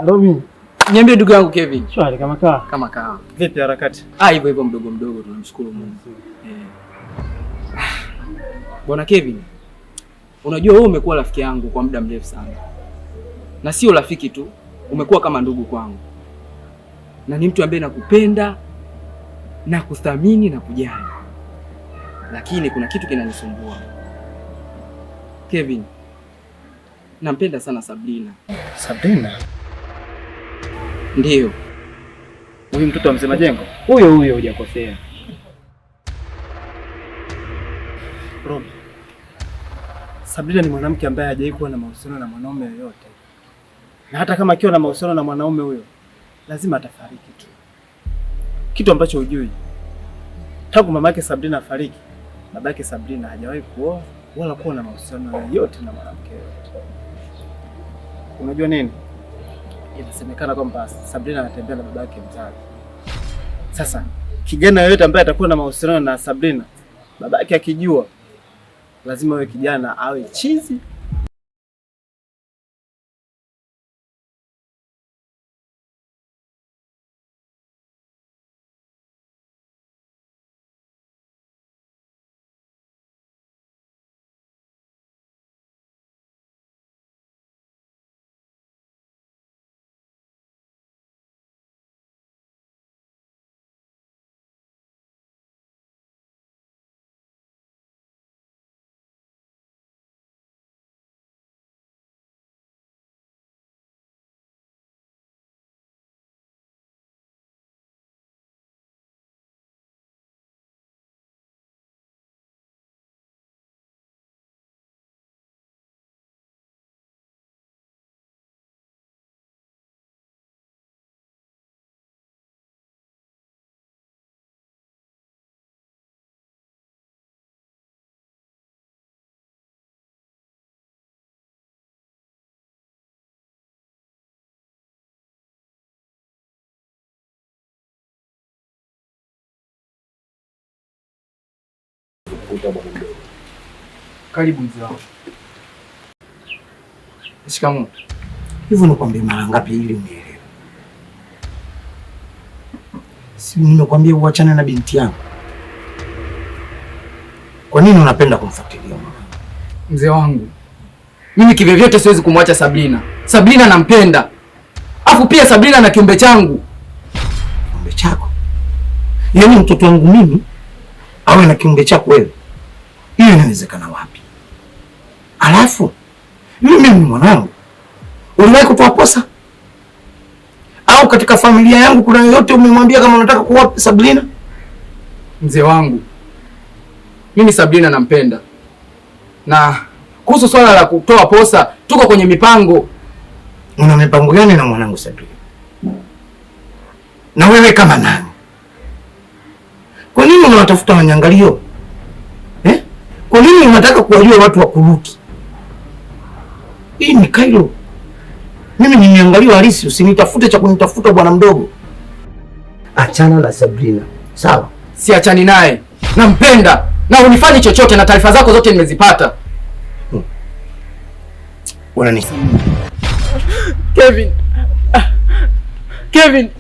Romi. Niambie ndugu yangu Kevin. Shwari kama kawa. Kama kawa. Vipi harakati? Hivyo hivyo mdogo mdogo tunamshukuru Mungu. Bwana Kevin, unajua wewe umekuwa rafiki yangu kwa muda mrefu sana. Na sio rafiki tu, umekuwa kama ndugu kwangu. Na ni mtu ambaye nakupenda na kuthamini na kujali. Lakini kuna kitu kinanisumbua. Kevin, nampenda sana Sabrina. Sabrina? Ndiyo. Huyu mtoto wa Mzee Majengo? Huyo hujakosea. Romi, Sabrina ni mwanamke ambaye hajawahi kuwa na mahusiano na mwanaume yoyote. Na hata kama akiwa na mahusiano na mwanaume huyo, lazima atafariki tu. Kitu ambacho hujui, tangu mamake Sabrina afariki, babake Sabrina hajawahi kuoa wala kuwa na mahusiano yoyote na mwanamke yoyote. Unajua nini? Inasemekana kwamba Sabrina anatembea na babake mzazi. Sasa kijana yoyote ambaye atakuwa na mahusiano na Sabrina, babake akijua, lazima awe kijana awe chizi. Karibu mzee wangu. Shikamoo. Hivyo nakwambia mara ngapi ili unielewe? Si nimekwambia uachane na binti yangu. Kwa nini unapenda kumfuatilia mwanangu? Mzee wangu, mimi kivyovyote siwezi kumwacha Sabrina. Sabrina nampenda. Afu pia Sabrina na kiumbe changu. Kiumbe chako? Yaani mtoto wangu mimi awe na kiumbe chako wewe? Hiyo inawezekana wapi? Alafu mimi ni mwanangu. Uliwahi kutoa posa? Au katika familia yangu kuna yoyote umemwambia kama unataka kuoa Sabrina? Mzee wangu, mimi Sabrina nampenda. Na kuhusu swala la kutoa posa, tuko kwenye mipango. Una mipango gani na mwanangu Sabrina? Na wewe kama nani? Kwa nini unawatafuta wanyangalio? Kwa nini unataka kuwajua watu wa kuruki? Hii ni Kairo. Mimi ni niangalio halisi, usinitafute cha kunitafuta bwana mdogo. Achana na Sabrina. Sawa? Siachani naye. Nampenda. Na unifanyi chochote na taarifa zako zote nimezipata. Unani Kevin. Kevin.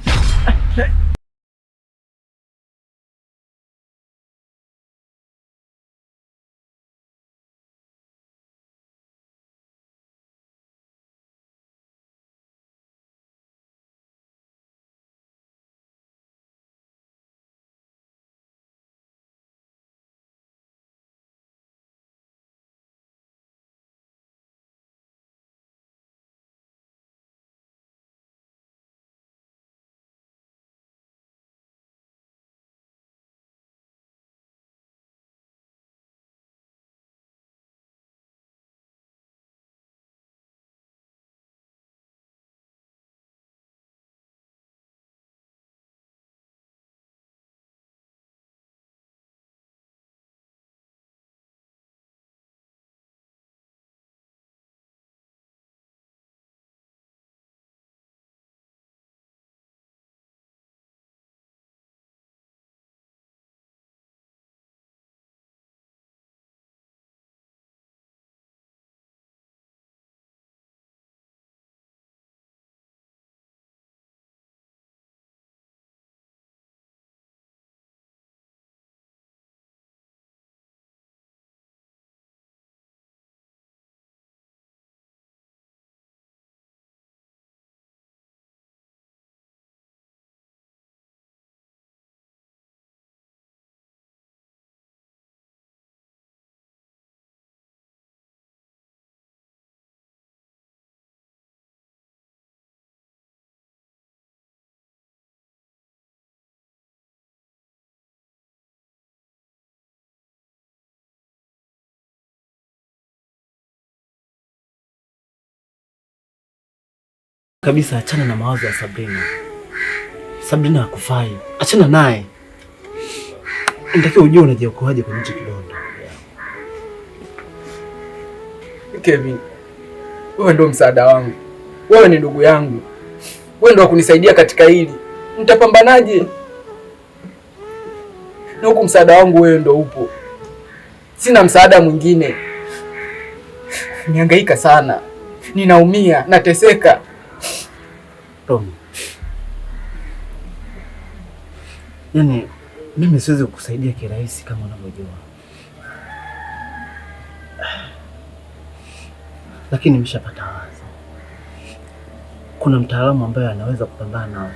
kabisa, achana na mawazo ya Sabrina. Sabrina hakufai, achana naye. Unatakiwa ujue unajiokoaje kwenye hicho kidonda. Kevin, wewe ndo msaada wangu, wewe ni ndugu yangu, wewe ndo wakunisaidia katika hili. Nitapambanaje? Na huku msaada wangu wewe ndo upo, sina msaada mwingine. Nihangaika sana, ninaumia, nateseka. Tom, yaani mimi siwezi kukusaidia kirahisi kama unavyojua, lakini nimeshapata wazo. Kuna mtaalamu ambaye anaweza kupambana na